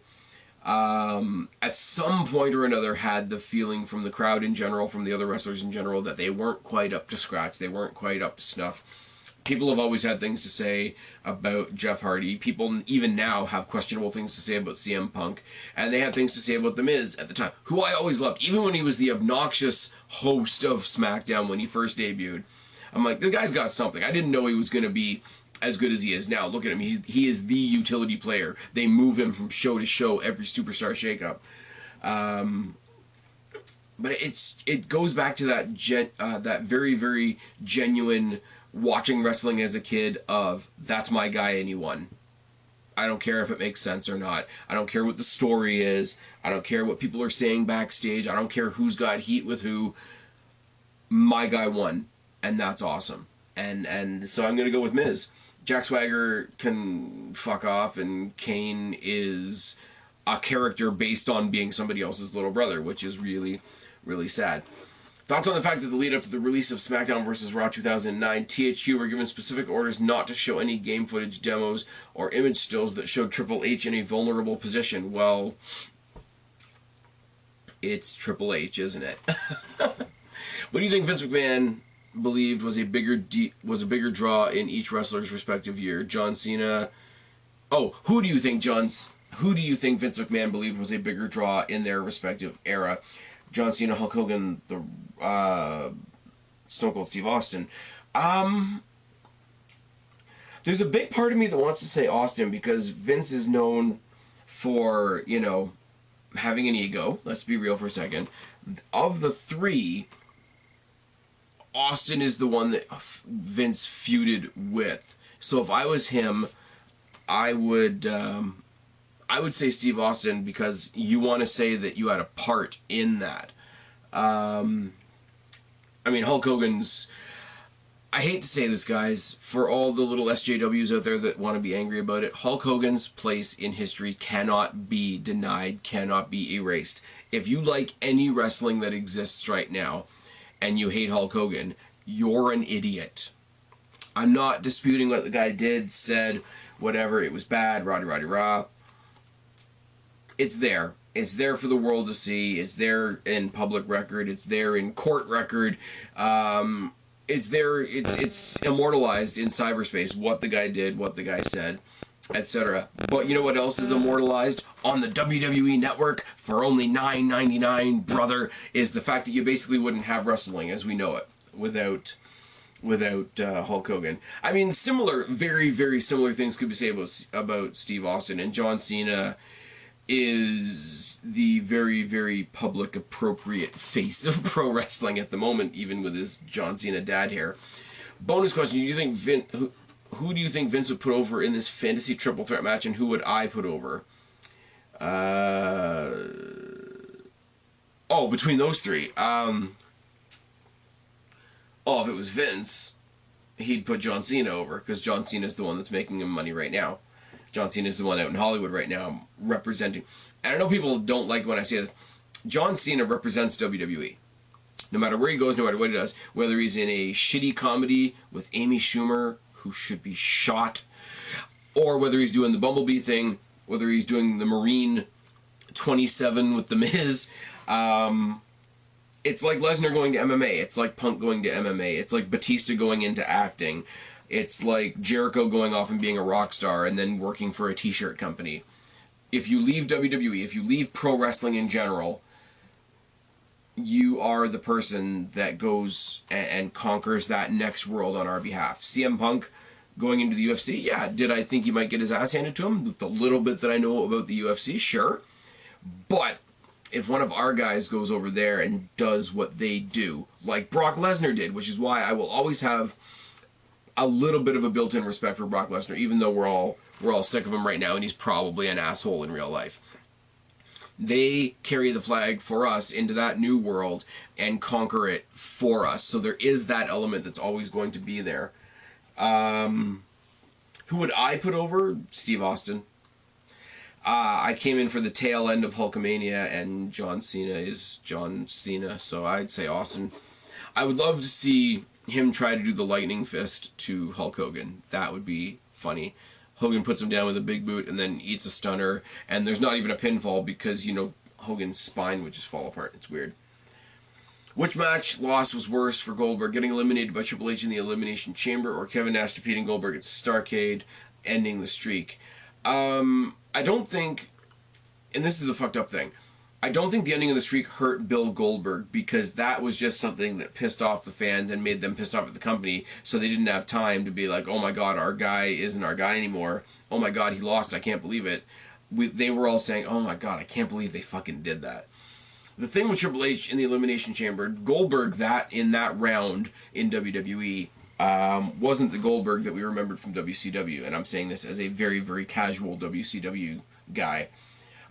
Speaker 1: at some point or another had the feeling from the crowd in general, from the other wrestlers in general, that they weren't quite up to scratch. They weren't quite up to snuff. People have always had things to say about Jeff Hardy. People even now have questionable things to say about CM Punk. And they had things to say about The Miz at the time, who I always loved. Even when he was the obnoxious host of SmackDown when he first debuted. I'm like, the guy's got something. I didn't know he was going to be as good as he is now. Look at him. He is the utility player. They move him from show to show every Superstar shakeup. But it goes back to that very, very genuine watching wrestling as a kid of, that's my guy, anyone. I don't care if it makes sense or not. I don't care what the story is. I don't care what people are saying backstage. I don't care who's got heat with who. My guy won, and that's awesome. And so I'm going to go with Miz. Jack Swagger can fuck off, and Kane is a character based on being somebody else's little brother, which is really, really sad. Thoughts on the fact that the lead up to the release of SmackDown vs. Raw 2009, THQ were given specific orders not to show any game footage demos or image stills that showed Triple H in a vulnerable position. Well, it's Triple H, isn't it? What do you think Vince McMahon believed was a bigger draw in each wrestler's respective year? John Cena. Oh, who do you think Vince McMahon believed was a bigger draw in their respective era? John Cena, Hulk Hogan, the Stone Cold Steve Austin. There's a big part of me that wants to say Austin because Vince is known for, you know, having an ego. Let's be real for a second. Of the three, Austin is the one that Vince feuded with. So if I was him, I would say Steve Austin because you want to say that you had a part in that. I mean, Hulk Hogan's... I hate to say this, guys, for all the little SJWs out there that want to be angry about it, Hulk Hogan's place in history cannot be denied, cannot be erased. If you like any wrestling that exists right now, and you hate Hulk Hogan, you're an idiot. I'm not disputing what the guy did, said, whatever, it was bad, rah. It's there. It's there for the world to see. It's there in public record. It's there in court record. It's there. It's immortalized in cyberspace. What the guy did, what the guy said, etc. But you know what else is immortalized on the WWE network for only $9.99, brother? Is the fact that you basically wouldn't have wrestling as we know it without Hulk Hogan. I mean, very, very similar things could be said about Steve Austin, and John Cena is the very, very public appropriate face of pro wrestling at the moment, even with his John Cena dad hair. Bonus question: who do you think Vince would put over in this fantasy triple threat match, and who would I put over? Between those three. If it was Vince, he'd put John Cena over, because John Cena's the one that's making him money right now. John Cena's the one out in Hollywood right now representing. And I know people don't like when I say this. John Cena represents WWE. No matter where he goes, no matter what he does, whether he's in a shitty comedy with Amy Schumer, who should be shot, or whether he's doing the Bumblebee thing, whether he's doing the Marine 27 with The Miz, it's like Lesnar going to MMA. It's like Punk going to MMA. It's like Batista going into acting. It's like Jericho going off and being a rock star and then working for a t-shirt company. If you leave WWE, if you leave pro wrestling in general, you are the person that goes and conquers that next world on our behalf. CM Punk going into the UFC, yeah, did I think he might get his ass handed to him? With the little bit that I know about the UFC, sure. But if one of our guys goes over there and does what they do, like Brock Lesnar did, which is why I will always have a little bit of a built-in respect for Brock Lesnar, even though we're all sick of him right now, and he's probably an asshole in real life. They carry the flag for us into that new world and conquer it for us. So there is that element that's always going to be there. Who would I put over? Steve Austin. I came in for the tail end of Hulkamania, and John Cena is John Cena, so I'd say Austin. I would love to see him try to do the lightning fist to Hulk Hogan. That would be funny. Hogan puts him down with a big boot and then eats a stunner, and there's not even a pinfall because, you know, Hogan's spine would just fall apart. It's weird. Which match loss was worse for Goldberg? Getting eliminated by Triple H in the Elimination Chamber, or Kevin Nash defeating Goldberg at Starrcade, ending the streak? I don't think, and this is the fucked up thing, I don't think the ending of the streak hurt Bill Goldberg, because that was just something that pissed off the fans and made them pissed off at the company, so they didn't have time to be like, oh my god, our guy isn't our guy anymore. Oh my god, he lost, I can't believe it. They were all saying, oh my god, I can't believe they fucking did that. The thing with Triple H in the Elimination Chamber, Goldberg in that round in WWE wasn't the Goldberg that we remembered from WCW, and I'm saying this as a very, very casual WCW guy.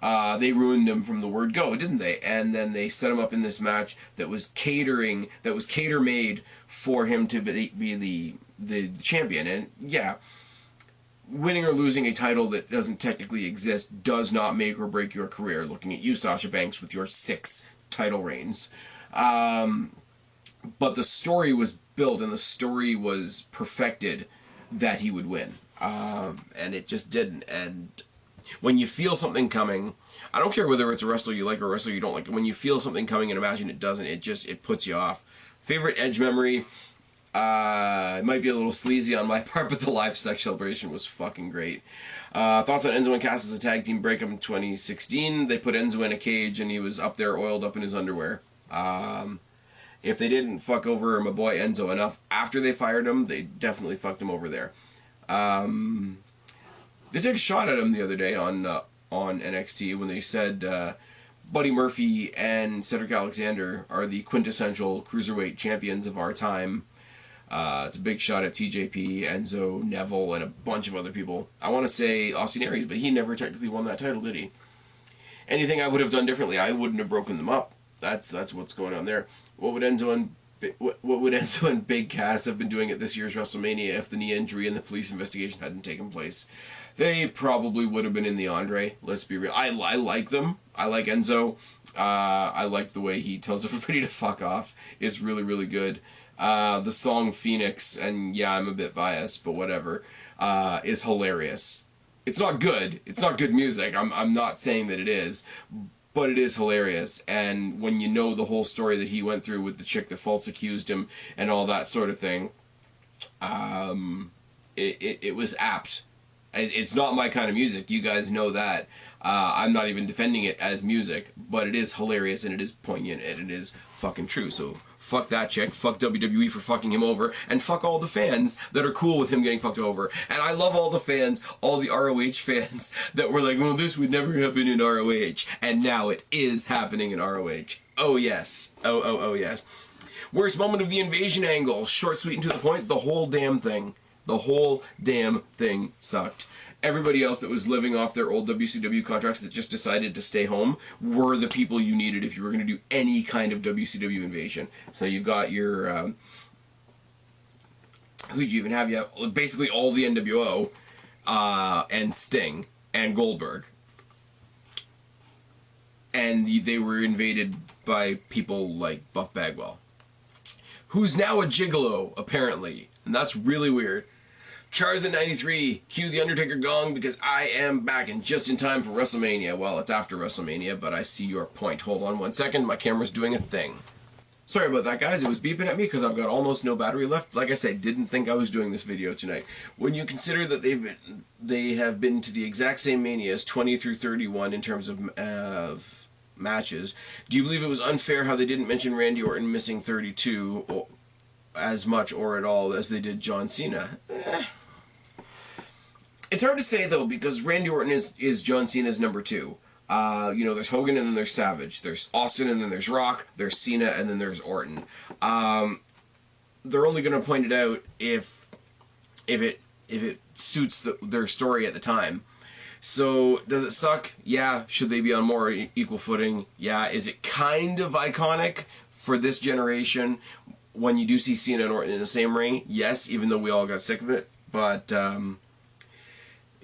Speaker 1: They ruined him from the word go, didn't they? And then they set him up in this match that was cater-made for him to be the champion. And yeah, winning or losing a title that doesn't technically exist does not make or break your career. Looking at you, Sasha Banks, with your 6 title reigns. But the story was built and the story was perfected that he would win. And it just didn't. And when you feel something coming, I don't care whether it's a wrestler you like or a wrestler you don't like, when you feel something coming and imagine it doesn't, it puts you off. Favorite Edge memory? It might be a little sleazy on my part, but the live sex celebration was fucking great. Thoughts on Enzo and Cass's a tag team breakup in 2016? They put Enzo in a cage and he was up there oiled up in his underwear. If they didn't fuck over my boy Enzo enough after they fired him, they definitely fucked him over there. They took a shot at him the other day on NXT when they said Buddy Murphy and Cedric Alexander are the quintessential cruiserweight champions of our time. It's a big shot at TJP, Enzo, Neville, and a bunch of other people. I want to say Austin Aries, but he never technically won that title, did he? Anything I would have done differently, I wouldn't have broken them up. That's what's going on there. What would Enzo and Big Cass have been doing at this year's WrestleMania if the knee injury and the police investigation hadn't taken place? They probably would have been in the Andre. Let's be real. I like them. I like Enzo. I like the way he tells everybody to fuck off. It's really, really good. The song Phoenix, and yeah, I'm a bit biased, but whatever, is hilarious. It's not good. It's not good music. I'm not saying that it is, but it is hilarious. And when you know the whole story that he went through with the chick that false accused him and all that sort of thing, it was apt. It's not my kind of music. You guys know that. I'm not even defending it as music, but it is hilarious and it is poignant and it is fucking true. So fuck that chick, fuck WWE for fucking him over, and fuck all the fans that are cool with him getting fucked over. And I love all the fans, all the ROH fans that were like, well, this would never happen in ROH. And now it is happening in ROH. Oh yes. Oh yes. Worst moment of the invasion angle. Short, sweet, and to the point. The whole damn thing. The whole damn thing sucked. Everybody else that was living off their old WCW contracts that just decided to stay home were the people you needed if you were going to do any kind of WCW invasion. So you've got your... who'd you even have? You have basically all the NWO and Sting and Goldberg. And they were invaded by people like Buff Bagwell, who's now a gigolo, apparently. And that's really weird. Charizard93, cue the Undertaker gong because I am back and just in time for WrestleMania. Well, it's after WrestleMania, but I see your point. Hold on 1 second, my camera's doing a thing. Sorry about that, guys. It was beeping at me because I've got almost no battery left. Like I said, didn't think I was doing this video tonight. When you consider that they have been to the exact same Manias, 20 through 31 in terms of matches, do you believe it was unfair how they didn't mention Randy Orton missing 32 as much or at all as they did John Cena? It's hard to say, though, because Randy Orton is John Cena's number 2. You know, there's Hogan and then there's Savage. There's Austin and then there's Rock. There's Cena and then there's Orton. They're only going to point it out if it suits their story at the time. So, does it suck? Yeah. Should they be on more equal footing? Yeah. Is it kind of iconic for this generation when you do see Cena and Orton in the same ring? Yes, even though we all got sick of it. But,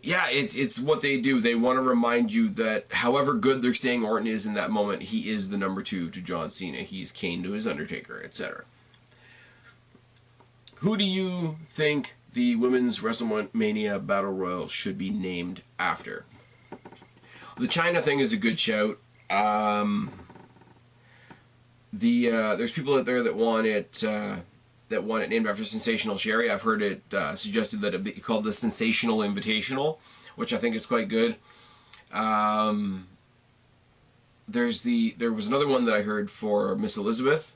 Speaker 1: Yeah, it's what they do. They want to remind you that however good they're saying Orton is in that moment, he is the number 2 to John Cena. He is Kane to his Undertaker, etc. Who do you think the Women's WrestleMania Battle Royal should be named after? The China thing is a good shout. There's people out there that want it named after Sensational Sherry. I've heard it suggested that it be called the Sensational Invitational, which I think is quite good. There was another one that I heard for Miss Elizabeth,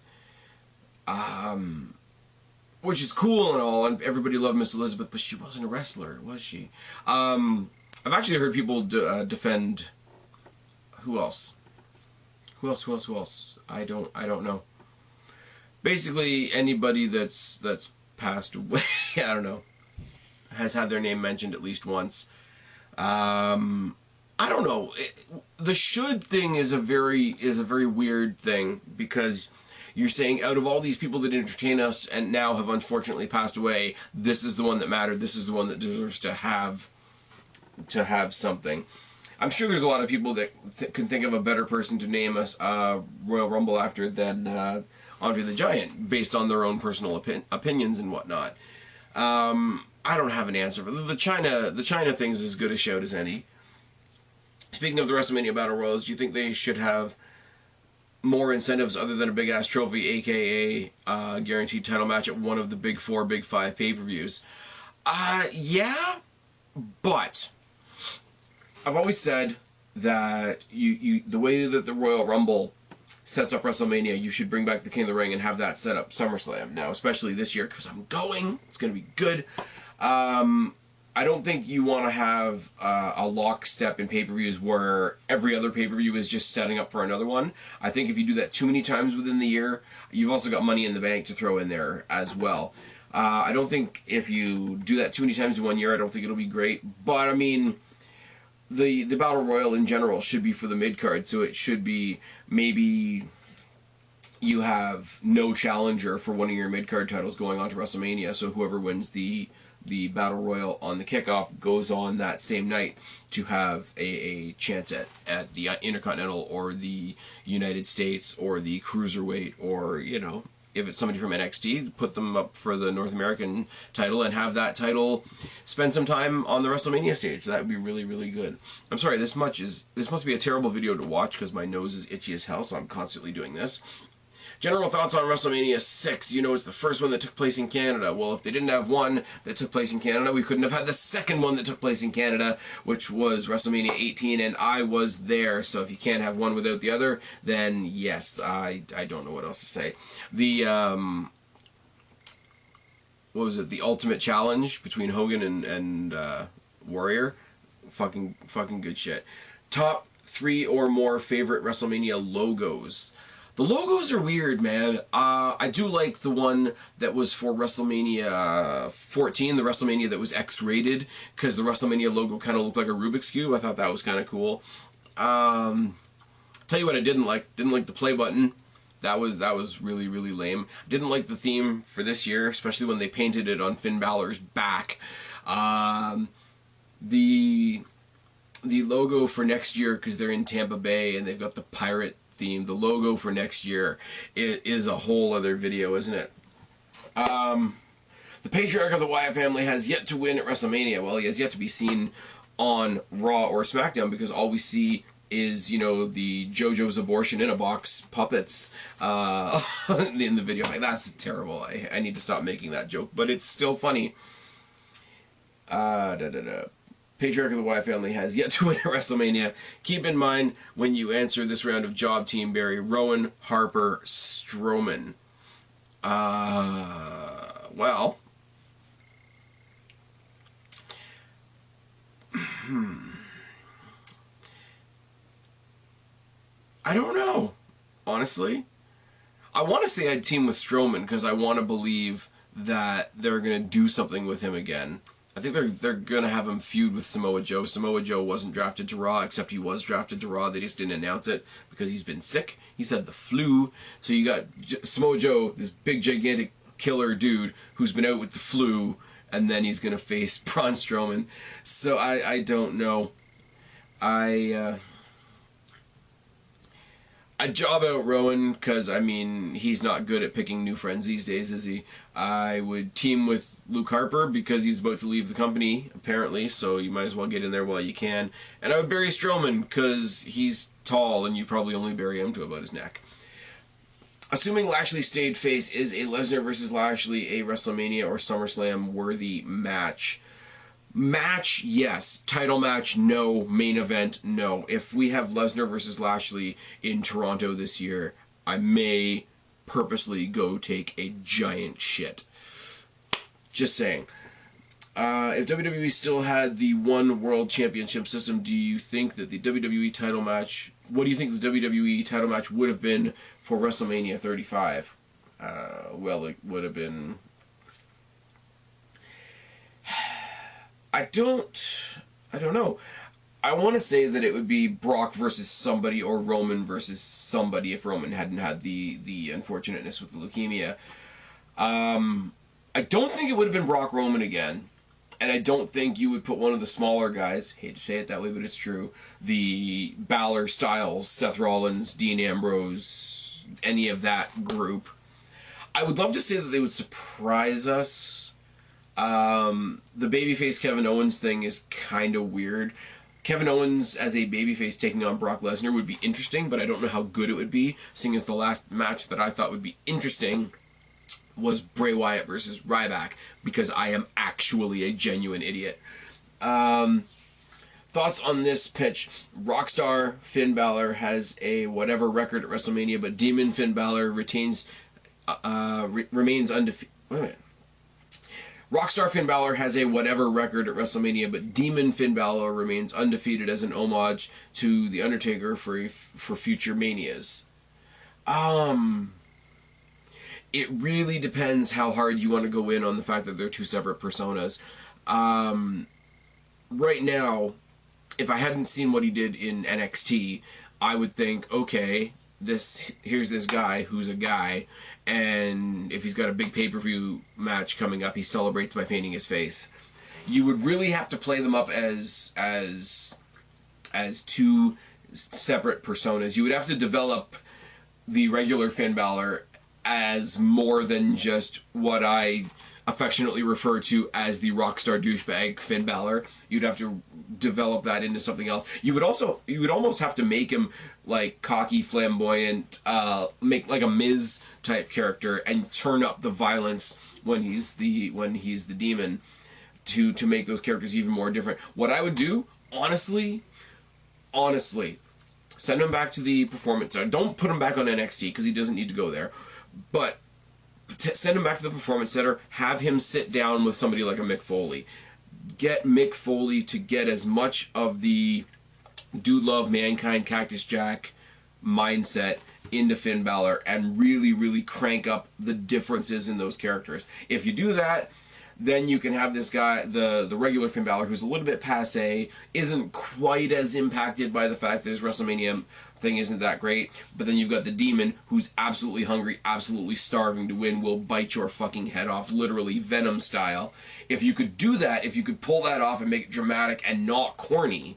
Speaker 1: which is cool and all, and everybody loved Miss Elizabeth, but she wasn't a wrestler, was she? I've actually heard people defend. Who else? Who else? I don't know. Basically, anybody that's passed away, I don't know, has had their name mentioned at least once. I don't know. The should thing is a very weird thing, because you're saying out of all these people that entertain us and now have unfortunately passed away, this is the one that mattered. This is the one that deserves to have something. I'm sure there's a lot of people that can think of a better person to name us Royal Rumble after than Andre the Giant, based on their own personal opinions and whatnot. I don't have an answer for the China thing's as good a shout as any. Speaking of the WrestleMania Battle Royals, do you think they should have more incentives other than a big ass trophy, aka guaranteed title match at one of the big 4, big 5 pay-per-views? Yeah, but I've always said that the way that the Royal Rumble sets up WrestleMania, you should bring back the King of the Ring and have that set up SummerSlam. Now, especially this year, because I'm going. It's going to be good. I don't think you want to have a lockstep in pay-per-views where every other pay-per-view is just setting up for another one. I think if you do that too many times within the year, you've also got Money in the Bank to throw in there as well. I don't think if you do that too many times in one year, I don't think it'll be great. But, I mean, the Battle Royal in general should be for the mid-card, so it should be maybe you have no challenger for one of your mid-card titles going on to WrestleMania, so whoever wins the Battle Royal on the kickoff goes on that same night to have a chance at the Intercontinental or the United States or the Cruiserweight, or, you know, if it's somebody from NXT, put them up for the North American title and have that title spend some time on the WrestleMania stage. That would be really, really good. I'm sorry, this must be a terrible video to watch because my nose is itchy as hell, so I'm constantly doing this. General thoughts on WrestleMania 6. You know, it's the first one that took place in Canada. Well, if they didn't have one that took place in Canada, we couldn't have had the second one that took place in Canada, which was WrestleMania 18, and I was there. So if you can't have one without the other, then yes, I don't know what else to say. The, what was it? The Ultimate Challenge between Hogan and Warrior. Fucking good shit. Top 3 or more favorite WrestleMania logos. The logos are weird, man. I do like the one that was for WrestleMania 14, the WrestleMania that was X-rated, because the WrestleMania logo kind of looked like a Rubik's Cube. I thought that was kind of cool. Tell you what I didn't like. Didn't like the play button. That was really, really lame. Didn't like the theme for this year, especially when they painted it on Finn Balor's back. The logo for next year, because they're in Tampa Bay and they've got the pirate theme, the logo for next year is a whole other video, isn't it? The patriarch of the Wyatt family has yet to win at WrestleMania. Well, he has yet to be seen on Raw or SmackDown, because all we see is, you know, the JoJo's abortion in a box puppets in the video. Like, that's terrible. I need to stop making that joke, but it's still funny. Patriarch of the Wyatt family has yet to win at WrestleMania. Keep in mind when you answer this round of Job Team Barry, Rowan, Harper, Strowman. Well, I don't know, honestly. I want to say I'd team with Strowman because I want to believe that they're going to do something with him again. I think they're going to have him feud with Samoa Joe. Samoa Joe wasn't drafted to Raw, except he was drafted to Raw. They just didn't announce it because he's been sick. He's had the flu. So you got Samoa Joe, this big, gigantic killer dude who's been out with the flu, and then he's going to face Braun Strowman. So I don't know. I job out Rowan because, I mean, he's not good at picking new friends these days, is he? I would team with Luke Harper because he's about to leave the company, apparently, so you might as well get in there while you can. And I would bury Strowman because he's tall and you probably only bury him to about his neck. Assuming Lashley stayed face, is a Lesnar versus Lashley a WrestleMania or SummerSlam worthy match? Match, yes. Title match, no. Main event, no. If we have Lesnar versus Lashley in Toronto this year, I may purposely go take a giant shit. Just saying. If WWE still had the one world championship system, do you think that the WWE title match... What do you think the WWE title match would have been for WrestleMania 35? Well, it would have been... I don't know. I want to say that it would be Brock versus somebody or Roman versus somebody if Roman hadn't had the unfortunateness with the leukemia. I don't think it would have been Brock Roman again. And I don't think you would put one of the smaller guys, hate to say it that way, but it's true, the Balor, Styles, Seth Rollins, Dean Ambrose, any of that group. I would love to say that they would surprise us. The babyface Kevin Owens thing is kind of weird. Kevin Owens as a babyface taking on Brock Lesnar would be interesting, but I don't know how good it would be, seeing as the last match that I thought would be interesting was Bray Wyatt versus Ryback, because I am actually a genuine idiot. Thoughts on this pitch? Rockstar Finn Balor has a whatever record at WrestleMania, but Demon Finn Balor remains undefeated. Wait a minute. Rockstar Finn Balor has a whatever record at WrestleMania, but Demon Finn Balor remains undefeated as an homage to The Undertaker for future Manias. It really depends how hard you want to go in on the fact that they're two separate personas. Right now, if I hadn't seen what he did in NXT, I would think, okay, here's this guy who's a guy, and if he's got a big pay-per-view match coming up, he celebrates by painting his face. You would really have to play them up as two separate personas. You would have to develop the regular Finn Balor as more than just what I affectionately refer to as the rockstar douchebag Finn Balor. You'd have to develop that into something else. You would almost have to make him like cocky, flamboyant, make like a Miz type character and turn up the violence when he's the demon to make those characters even more different. What I would do, honestly, send him back to the performance center. Don't put him back on NXT because he doesn't need to go there. But send him back to the Performance Center, have him sit down with somebody like a Mick Foley. Get Mick Foley to get as much of the Dude Love, Mankind, Cactus Jack mindset into Finn Balor and really, really crank up the differences in those characters. If you do that, then you can have this guy, the regular Finn Balor, who's a little bit passé, isn't quite as impacted by the fact that his WrestleMania thing isn't that great, but then you've got the Demon, who's absolutely hungry, absolutely starving to win, will bite your fucking head off, literally Venom style. If you could do that, if you could pull that off and make it dramatic and not corny,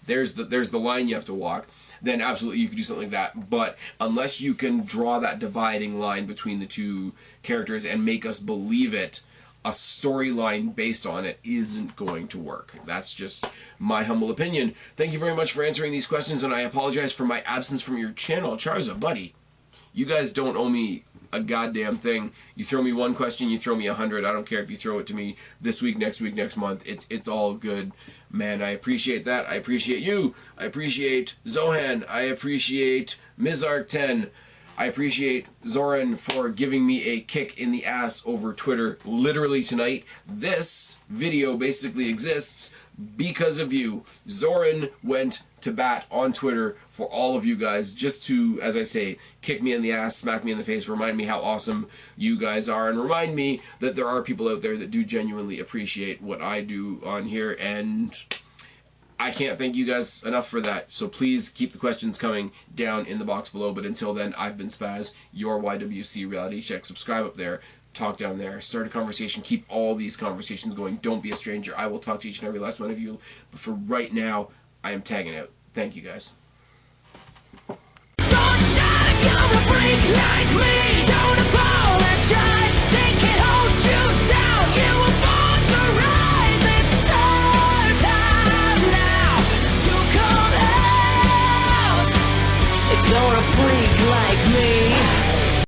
Speaker 1: there's the line you have to walk, then absolutely you could do something like that. But unless you can draw that dividing line between the two characters and make us believe it, a storyline based on it isn't going to work. That's just my humble opinion. Thank you very much for answering these questions, and I apologize for my absence from your channel. Charza, buddy, you guys don't owe me a goddamn thing. You throw me one question, you throw me 100. I don't care if you throw it to me this week, next month. It's all good, man. I appreciate that. I appreciate you. I appreciate Zohan. I appreciate Mizark10. I appreciate Zoran for giving me a kick in the ass over Twitter literally tonight. This video basically exists because of you. Zoran went to bat on Twitter for all of you guys just to, as I say, kick me in the ass, smack me in the face, remind me how awesome you guys are, and remind me that there are people out there that do genuinely appreciate what I do on here, and I can't thank you guys enough for that. So please keep the questions coming down in the box below. But until then, I've been Spaz, your YWC Reality Check. Subscribe up there. talk down there. Start a conversation. Keep all these conversations going. Don't be a stranger. I will talk to each and every last one of you. But for right now, I am tagging out. Thank you, guys.